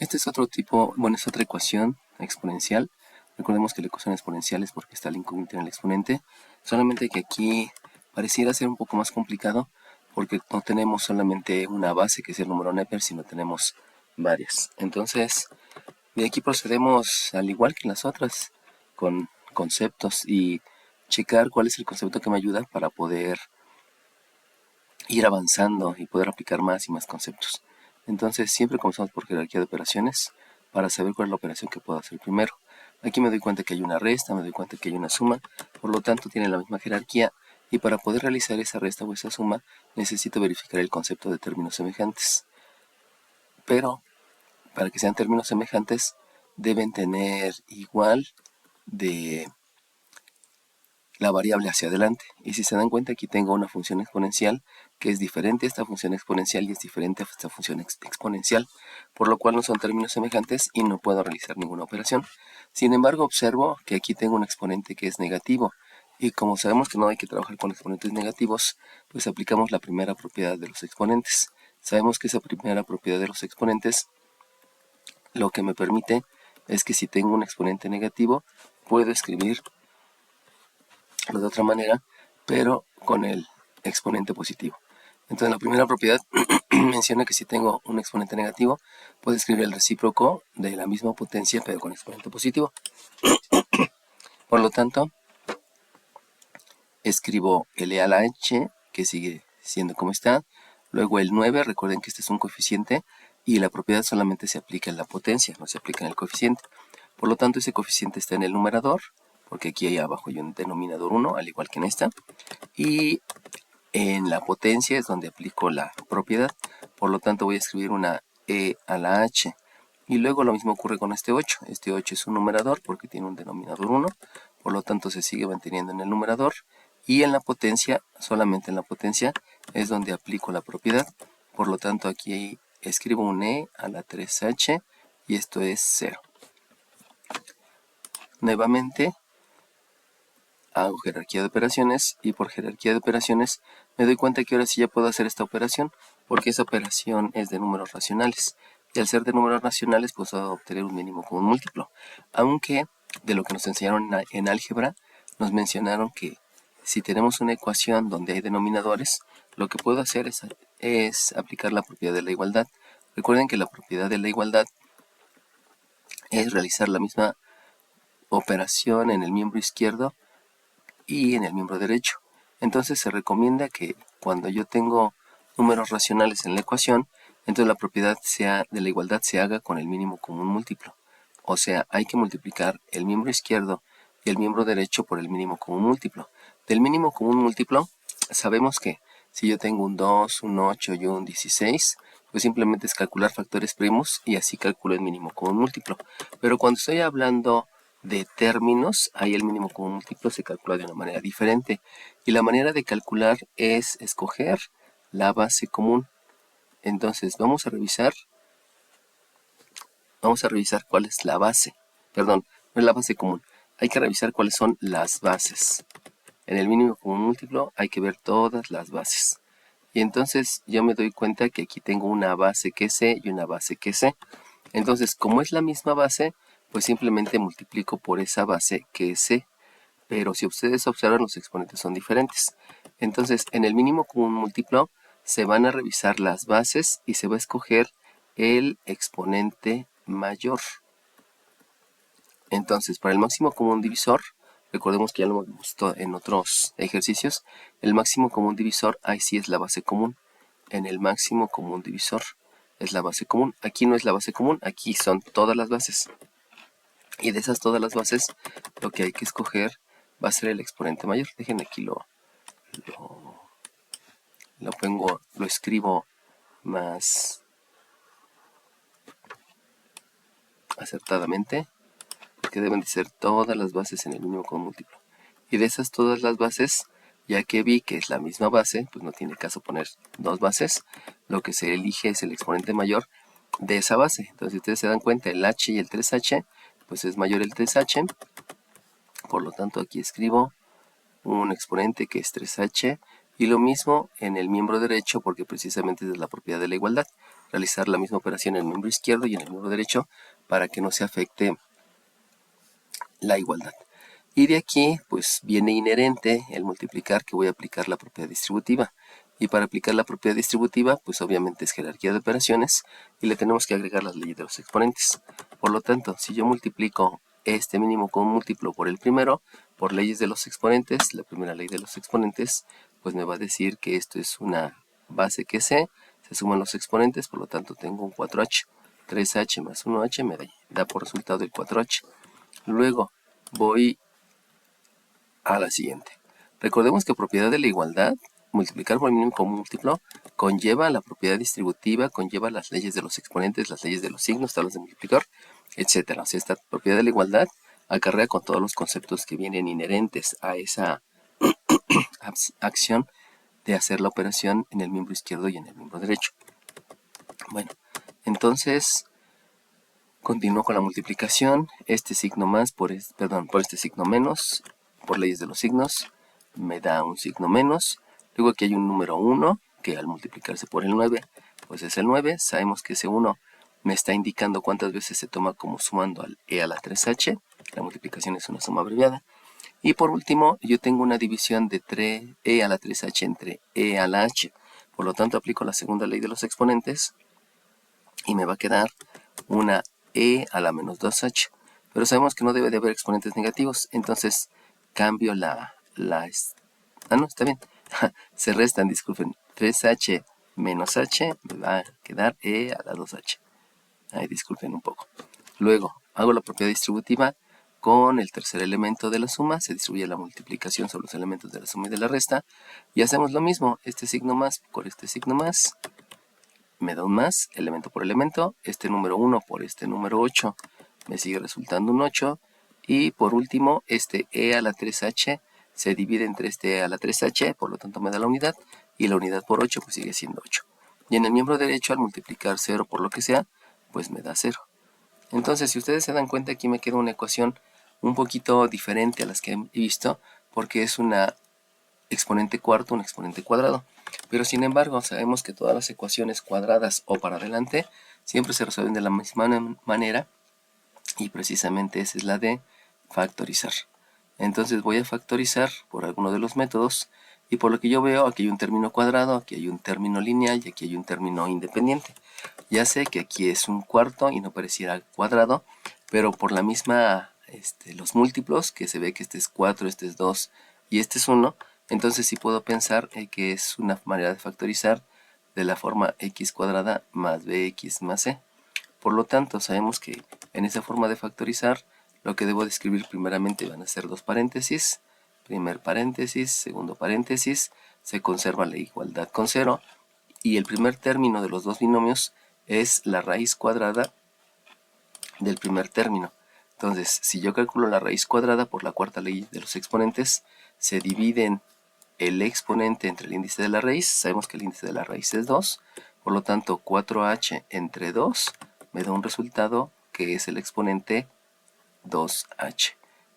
Este es otro tipo, bueno, es otra ecuación exponencial. Recordemos que la ecuación exponencial es porque está la incógnita en el exponente. Solamente que aquí pareciera ser un poco más complicado porque no tenemos solamente una base que es el número Neper, sino tenemos varias. Entonces, de aquí procedemos al igual que en las otras, con conceptos y checar cuál es el concepto que me ayuda para poder ir avanzando y poder aplicar más y más conceptos. Entonces siempre comenzamos por jerarquía de operaciones para saber cuál es la operación que puedo hacer primero. Aquí me doy cuenta que hay una resta, me doy cuenta que hay una suma, por lo tanto tienen la misma jerarquía y para poder realizar esa resta o esa suma necesito verificar el concepto de términos semejantes. Pero para que sean términos semejantes deben tener igual de la variable hacia adelante. Y si se dan cuenta, aquí tengo una función exponencial que es diferente a esta función exponencial y es diferente a esta función exponencial, por lo cual no son términos semejantes y no puedo realizar ninguna operación. Sin embargo, observo que aquí tengo un exponente que es negativo, y como sabemos que no hay que trabajar con exponentes negativos, pues aplicamos la primera propiedad de los exponentes. Sabemos que esa primera propiedad de los exponentes lo que me permite es que si tengo un exponente negativo, puedo escribir de otra manera, pero con el exponente positivo. Entonces la primera propiedad menciona que si tengo un exponente negativo, puedo escribir el recíproco de la misma potencia, pero con exponente positivo. Por lo tanto, escribo L a la h, que sigue siendo como está. Luego el 9, recuerden que este es un coeficiente, y la propiedad solamente se aplica en la potencia, no se aplica en el coeficiente. Por lo tanto, ese coeficiente está en el numerador, porque aquí hay abajo hay un denominador 1, al igual que en esta. Y en la potencia es donde aplico la propiedad. Por lo tanto, voy a escribir una e a la h. Y luego lo mismo ocurre con este 8. Este 8 es un numerador porque tiene un denominador 1. Por lo tanto, se sigue manteniendo en el numerador. Y en la potencia, solamente en la potencia, es donde aplico la propiedad. Por lo tanto, aquí escribo un e a la 3h y esto es 0. Nuevamente, hago jerarquía de operaciones y por jerarquía de operaciones me doy cuenta que ahora sí ya puedo hacer esta operación porque esa operación es de números racionales y al ser de números racionales pues puedo obtener un mínimo común múltiplo, aunque de lo que nos enseñaron en álgebra nos mencionaron que si tenemos una ecuación donde hay denominadores, lo que puedo hacer es aplicar la propiedad de la igualdad. Recuerden que la propiedad de la igualdad es realizar la misma operación en el miembro izquierdo y en el miembro derecho. Entonces se recomienda que cuando yo tengo números racionales en la ecuación, entonces la propiedad de la igualdad se haga con el mínimo común múltiplo. O sea, hay que multiplicar el miembro izquierdo y el miembro derecho por el mínimo común múltiplo. Del mínimo común múltiplo, sabemos que si yo tengo un 2, un 8 y un 16, pues simplemente es calcular factores primos y así calculo el mínimo común múltiplo. Pero cuando estoy hablando de términos, ahí el mínimo común múltiplo se calcula de una manera diferente. Y la manera de calcular es escoger la base común. Entonces vamos a revisar cuál es la base. Perdón, no es la base común. Hay que revisar cuáles son las bases. En el mínimo común múltiplo hay que ver todas las bases. Y entonces yo me doy cuenta que aquí tengo una base que es C y una base que es C. Entonces, como es la misma base, pues simplemente multiplico por esa base que es C. Pero si ustedes observan, los exponentes son diferentes. Entonces, en el mínimo común múltiplo se van a revisar las bases y se va a escoger el exponente mayor. Entonces, para el máximo común divisor, recordemos que ya lo hemos visto en otros ejercicios, el máximo común divisor ahí sí es la base común. En el máximo común divisor es la base común. Aquí no es la base común, aquí son todas las bases. Y de esas todas las bases, lo que hay que escoger va a ser el exponente mayor. Déjenme aquí lo escribo más acertadamente, porque deben de ser todas las bases en el mínimo común múltiplo. Y de esas todas las bases, ya que vi que es la misma base, pues no tiene caso poner dos bases, lo que se elige es el exponente mayor de esa base. Entonces, si ustedes se dan cuenta, el h y el 3h, pues es mayor el 3h, por lo tanto aquí escribo un exponente que es 3h, y lo mismo en el miembro derecho porque precisamente es la propiedad de la igualdad. realizar la misma operación en el miembro izquierdo y en el miembro derecho para que no se afecte la igualdad. Y de aquí pues viene inherente el multiplicar, que voy a aplicar la propiedad distributiva. Y para aplicar la propiedad distributiva pues obviamente es jerarquía de operaciones y le tenemos que agregar las leyes de los exponentes. Por lo tanto, si yo multiplico este mínimo con un múltiplo por el primero, por leyes de los exponentes, la primera ley de los exponentes pues me va a decir que esto es una base que se suman los exponentes, por lo tanto tengo un 4h. 3h más 1h me da por resultado el 4h. Luego voy a la siguiente. Recordemos que propiedad de la igualdad, multiplicar por el mínimo con múltiplo, conlleva la propiedad distributiva, conlleva las leyes de los exponentes, las leyes de los signos, tablas de multiplicador, etc. O sea, esta propiedad de la igualdad acarrea con todos los conceptos que vienen inherentes a esa acción de hacer la operación en el miembro izquierdo y en el miembro derecho. Bueno, entonces continúo con la multiplicación. Este signo más por este signo menos, por leyes de los signos, me da un signo menos. Luego aquí hay un número 1, que al multiplicarse por el 9, pues es el 9. Sabemos que ese 1 me está indicando cuántas veces se toma como sumando al e a la 3h. La multiplicación es una suma abreviada. Y por último, yo tengo una división de e a la 3h entre e a la h. Por lo tanto, aplico la segunda ley de los exponentes y me va a quedar una e a la menos 2h. Pero sabemos que no debe de haber exponentes negativos, entonces cambio no, está bien. Se restan, disculpen. 3h menos h me va a quedar e a la 2h. Ahí disculpen un poco. Luego, hago la propiedad distributiva con el tercer elemento de la suma. Se distribuye la multiplicación sobre los elementos de la suma y de la resta. Y hacemos lo mismo. Este signo más por este signo más me da un más, elemento por elemento. Este número 1 por este número 8 me sigue resultando un 8. Y por último, este e a la 3h se divide entre este e a la 3h, por lo tanto me da la unidad. Y la unidad por 8 pues sigue siendo 8. Y en el miembro derecho, al multiplicar 0 por lo que sea, pues me da 0. Entonces, si ustedes se dan cuenta, aquí me queda una ecuación un poquito diferente a las que he visto, porque es una exponente cuarto, un exponente cuadrado. Pero sin embargo, sabemos que todas las ecuaciones cuadradas o para adelante siempre se resuelven de la misma manera, y precisamente esa es la de factorizar. Entonces voy a factorizar por alguno de los métodos, y por lo que yo veo, aquí hay un término cuadrado, aquí hay un término lineal y aquí hay un término independiente. Ya sé que aquí es un cuarto y no pareciera cuadrado, pero por la misma, los múltiplos, que se ve que este es 4, este es 2 y este es 1, entonces sí puedo pensar que es una manera de factorizar de la forma x cuadrada más bx más c. Por lo tanto, sabemos que en esa forma de factorizar, lo que debo de escribir primeramente van a ser dos paréntesis, primer paréntesis, segundo paréntesis, se conserva la igualdad con 0, y el primer término de los dos binomios es la raíz cuadrada del primer término. Entonces, si yo calculo la raíz cuadrada por la cuarta ley de los exponentes, se dividen el exponente entre el índice de la raíz. Sabemos que el índice de la raíz es 2, por lo tanto 4h entre 2 me da un resultado que es el exponente 2h.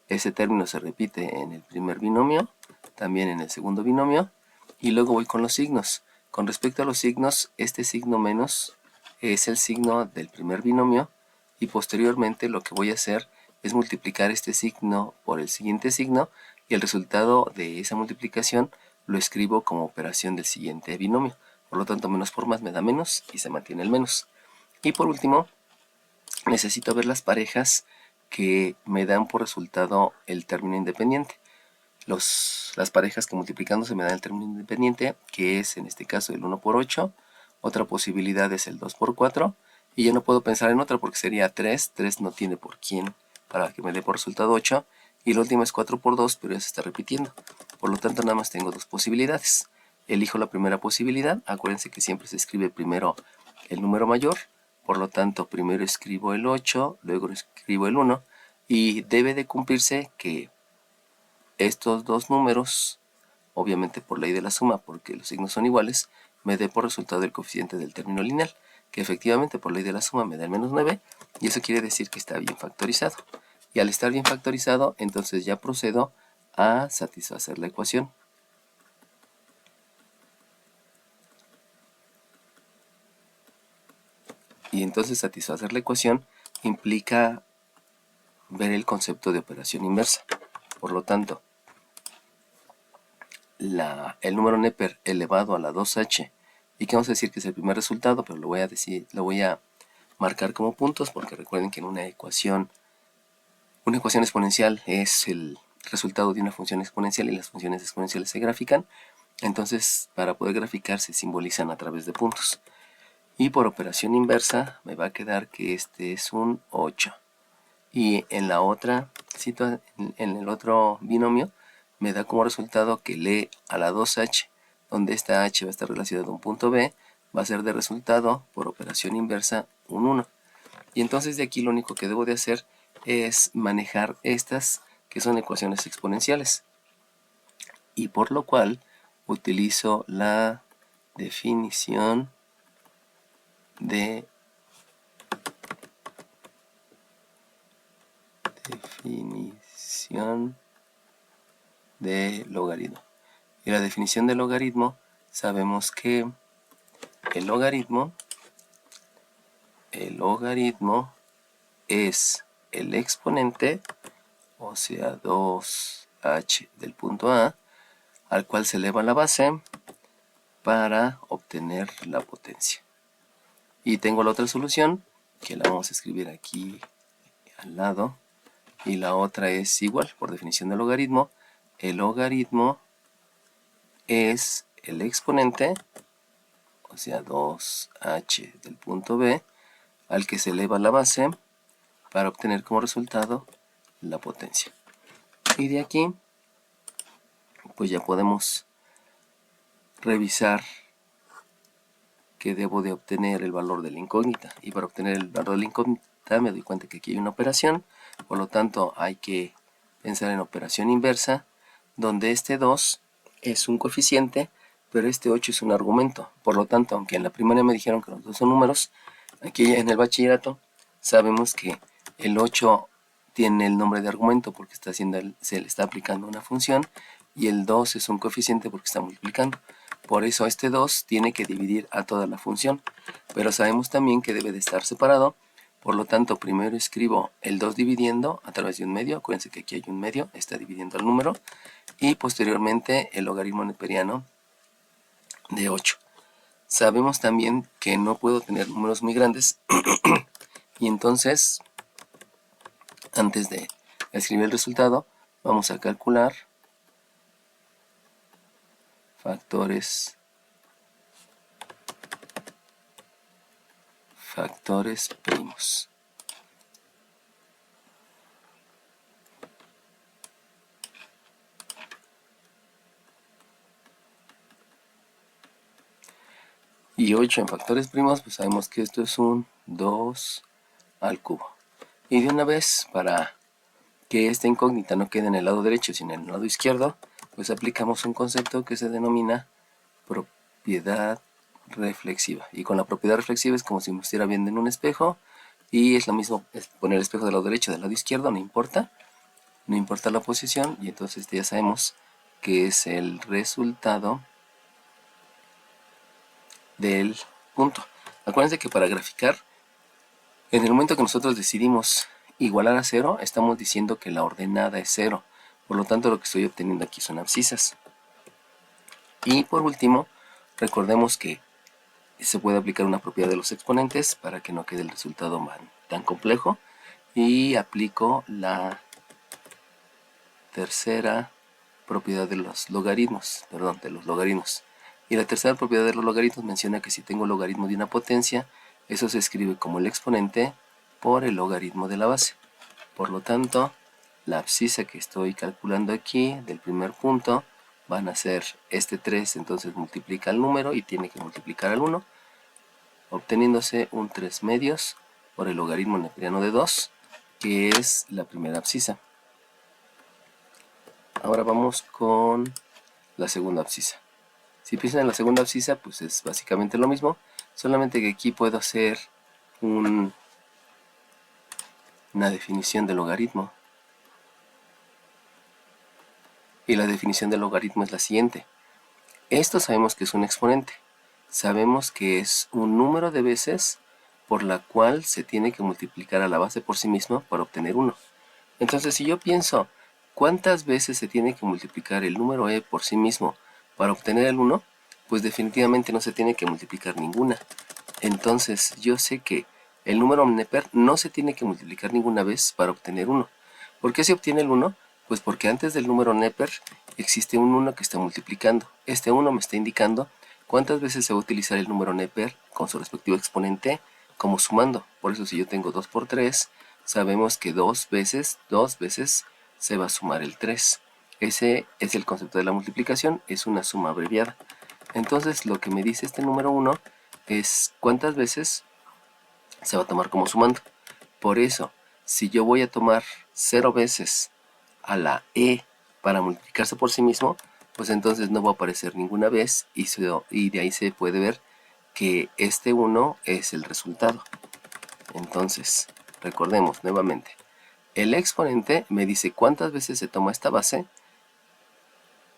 Ese término se repite en el primer binomio, también en el segundo binomio, y luego voy con los signos. Con respecto a los signos, este signo menos es el signo del primer binomio, y posteriormente lo que voy a hacer es multiplicar este signo por el siguiente signo, y el resultado de esa multiplicación lo escribo como operación del siguiente binomio. Por lo tanto, menos por más me da menos y se mantiene el menos. Y por último, necesito ver las parejas que me dan por resultado el término independiente. Las parejas que multiplicándose me dan el término independiente, que es en este caso el 1 por 8. Otra posibilidad es el 2 por 4. Y ya no puedo pensar en otra porque sería 3. 3 no tiene por quién para que me dé por resultado 8. Y la última es 4 por 2, pero ya se está repitiendo. Por lo tanto, nada más tengo dos posibilidades. Elijo la primera posibilidad. Acuérdense que siempre se escribe primero el número mayor. Por lo tanto, primero escribo el 8, luego escribo el 1. Y debe de cumplirse que estos dos números, obviamente por ley de la suma, porque los signos son iguales, me dé por resultado el coeficiente del término lineal, que efectivamente por ley de la suma me da el menos 9, y eso quiere decir que está bien factorizado. Y al estar bien factorizado, entonces ya procedo a satisfacer la ecuación. Y entonces satisfacer la ecuación implica ver el concepto de operación inversa. Por lo tanto, el número Neper elevado a la 2h, y que vamos a decir que es el primer resultado, pero lo voy a marcar como puntos, porque recuerden que en una ecuación exponencial es el resultado de una función exponencial y las funciones exponenciales se grafican. Entonces, para poder graficar se simbolizan a través de puntos. Y por operación inversa me va a quedar que este es un 8. Y en la otra en el otro binomio me da como resultado que lee a la 2h, donde esta h va a estar relacionada a un punto B, va a ser de resultado por operación inversa un 1. Y entonces de aquí lo único que debo de hacer es manejar estas que son ecuaciones exponenciales. Y por lo cual utilizo de definición de logaritmo. Y la definición de logaritmo, sabemos que el logaritmo es el exponente, o sea 2h del punto A, al cual se eleva la base para obtener la potencia. Y tengo la otra solución, que la vamos a escribir aquí al lado, y la otra es igual, por definición de logaritmo. El logaritmo es el exponente, o sea 2h del punto B, al que se eleva la base para obtener como resultado la potencia. Y de aquí, pues ya podemos revisar que debo de obtener el valor de la incógnita. Y para obtener el valor de la incógnita me doy cuenta que aquí hay una operación, por lo tanto hay que pensar en operación inversa, donde este 2 es un coeficiente, pero este 8 es un argumento. Por lo tanto, aunque en la primaria me dijeron que los dos son números, aquí en el bachillerato sabemos que el 8 tiene el nombre de argumento porque se le está aplicando una función, y el 2 es un coeficiente porque está multiplicando. Por eso este 2 tiene que dividir a toda la función, pero sabemos también que debe de estar separado. Por lo tanto, primero escribo el 2 dividiendo a través de un medio. Acuérdense que aquí hay un medio, está dividiendo el número. Y posteriormente el logaritmo neperiano de 8. Sabemos también que no puedo tener números muy grandes. Y entonces, antes de escribir el resultado, vamos a calcular factores primos. Y 8 en factores primos, pues sabemos que esto es un 2 al cubo. Y de una vez, para que esta incógnita no quede en el lado derecho, sino en el lado izquierdo, pues aplicamos un concepto que se denomina propiedad reflexiva. Y con la propiedad reflexiva es como si me estuviera viendo en un espejo, y es lo mismo poner el espejo del lado derecho o del lado izquierdo, no importa la posición, y entonces ya sabemos que es el resultado del punto. Acuérdense que para graficar, en el momento que nosotros decidimos igualar a 0, estamos diciendo que la ordenada es 0. Por lo tanto, lo que estoy obteniendo aquí son abscisas. Y por último, recordemos que se puede aplicar una propiedad de los exponentes para que no quede el resultado tan complejo. Y aplico la tercera propiedad de los logaritmos. Y la tercera propiedad de los logaritmos menciona que si tengo logaritmo de una potencia, eso se escribe como el exponente por el logaritmo de la base. Por lo tanto, la abscisa que estoy calculando aquí del primer punto van a ser este 3, entonces multiplica el número y tiene que multiplicar al 1, obteniéndose un 3 medios por el logaritmo neperiano de 2, que es la primera abscisa. Ahora vamos con la segunda abscisa. Si piensan en la segunda abscisa, pues es básicamente lo mismo, solamente que aquí puedo hacer una definición de logaritmo. Y la definición de logaritmo es la siguiente. Esto sabemos que es un exponente. Sabemos que es un número de veces por la cual se tiene que multiplicar a la base por sí misma para obtener 1. Entonces, si yo pienso cuántas veces se tiene que multiplicar el número e por sí mismo para obtener el 1, pues definitivamente no se tiene que multiplicar ninguna. Entonces, yo sé que el número omniper no se tiene que multiplicar ninguna vez para obtener 1. ¿Por qué se obtiene el 1? Pues porque antes del número neper existe un 1 que está multiplicando. Este 1 me está indicando cuántas veces se va a utilizar el número neper con su respectivo exponente como sumando. Por eso si yo tengo 2 por 3, sabemos que dos veces se va a sumar el 3. Ese es el concepto de la multiplicación, es una suma abreviada. Entonces lo que me dice este número 1 es cuántas veces se va a tomar como sumando. Por eso, si yo voy a tomar 0 veces a la e para multiplicarse por sí mismo, pues entonces no va a aparecer ninguna vez y de ahí se puede ver que este 1 es el resultado. Entonces, recordemos nuevamente, el exponente me dice cuántas veces se toma esta base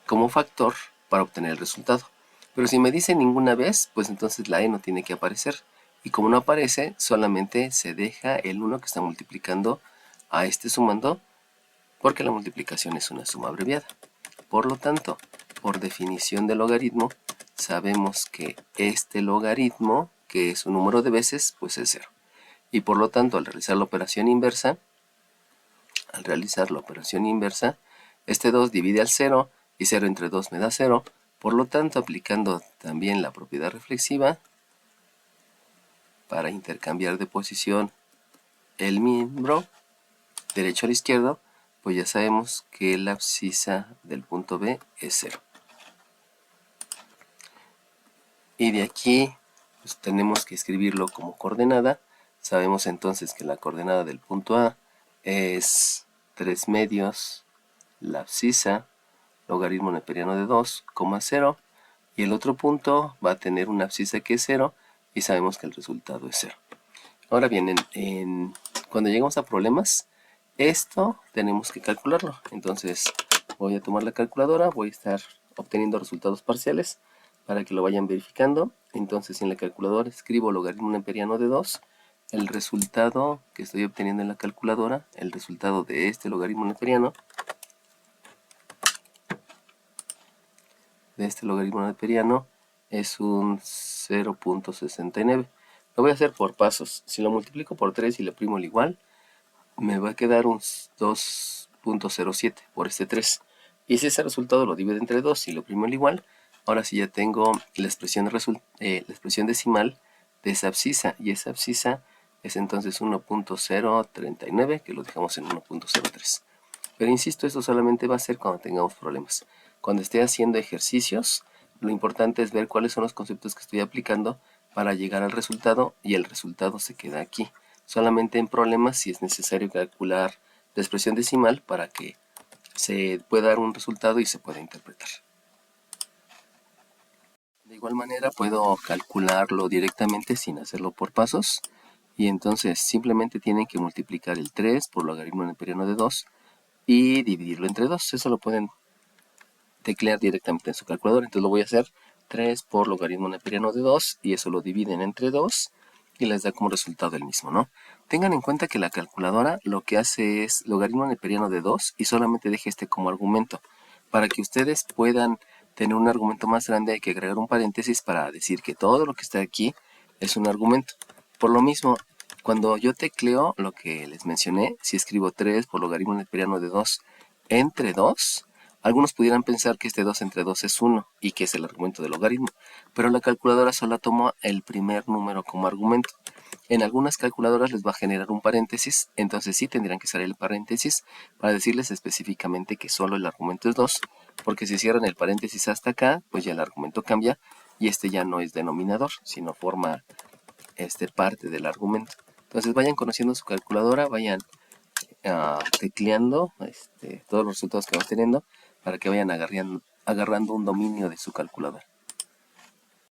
como factor para obtener el resultado. Pero si me dice ninguna vez, pues entonces la e no tiene que aparecer. Y como no aparece, solamente se deja el 1 que está multiplicando a este sumando, porque la multiplicación es una suma abreviada. Por lo tanto, por definición de logaritmo, sabemos que este logaritmo, que es un número de veces, pues es 0. Y por lo tanto, al realizar la operación inversa, este 2 divide al 0 y 0 entre 2 me da 0. Por lo tanto, aplicando también la propiedad reflexiva para intercambiar de posición el miembro derecho al izquierdo, pues ya sabemos que la abscisa del punto B es 0. Y de aquí pues tenemos que escribirlo como coordenada. Sabemos entonces que la coordenada del punto A es 3 medios la abscisa logaritmo neperiano de 2, 0, y el otro punto va a tener una abscisa que es 0 y sabemos que el resultado es 0. Ahora bien, cuando llegamos a problemas, esto tenemos que calcularlo. Entonces voy a tomar la calculadora, voy a estar obteniendo resultados parciales para que lo vayan verificando. Entonces en la calculadora escribo logaritmo neperiano de 2, el resultado que estoy obteniendo en la calculadora, el resultado de este logaritmo neperiano, es un 0.69. Lo voy a hacer por pasos. Si lo multiplico por 3 y le primo el igual, me va a quedar un 2.07 por este 3. Y si ese resultado lo divido entre 2 y lo primo el igual, ahora sí ya tengo la expresión decimal de esa abscisa. Y esa abscisa es entonces 1.039, que lo dejamos en 1.03. Pero insisto, esto solamente va a ser cuando tengamos problemas. Cuando esté haciendo ejercicios, lo importante es ver cuáles son los conceptos que estoy aplicando para llegar al resultado, y el resultado se queda aquí. Solamente en problemas si es necesario calcular la expresión decimal para que se pueda dar un resultado y se pueda interpretar. De igual manera puedo calcularlo directamente sin hacerlo por pasos, y entonces simplemente tienen que multiplicar el 3 por logaritmo neperiano de 2 y dividirlo entre 2. Eso lo pueden teclear directamente en su calculadora. Entonces lo voy a hacer 3 por logaritmo neperiano de 2 y eso lo dividen entre 2 y les da como resultado el mismo, ¿no? Tengan en cuenta que la calculadora lo que hace es logaritmo neperiano de 2 y solamente deje este como argumento. Para que ustedes puedan tener un argumento más grande hay que agregar un paréntesis para decir que todo lo que está aquí es un argumento. Por lo mismo, cuando yo tecleo lo que les mencioné, si escribo 3 por logaritmo neperiano de 2 entre 2, algunos pudieran pensar que este 2 entre 2 es 1 y que es el argumento del logaritmo, pero la calculadora solo toma el primer número como argumento. En algunas calculadoras les va a generar un paréntesis, entonces sí tendrían que usar el paréntesis para decirles específicamente que solo el argumento es 2, porque si cierran el paréntesis hasta acá, pues ya el argumento cambia y este ya no es denominador, sino forma parte del argumento. Entonces vayan conociendo su calculadora, vayan tecleando todos los resultados que van teniendo para que vayan agarrando un dominio de su calculadora.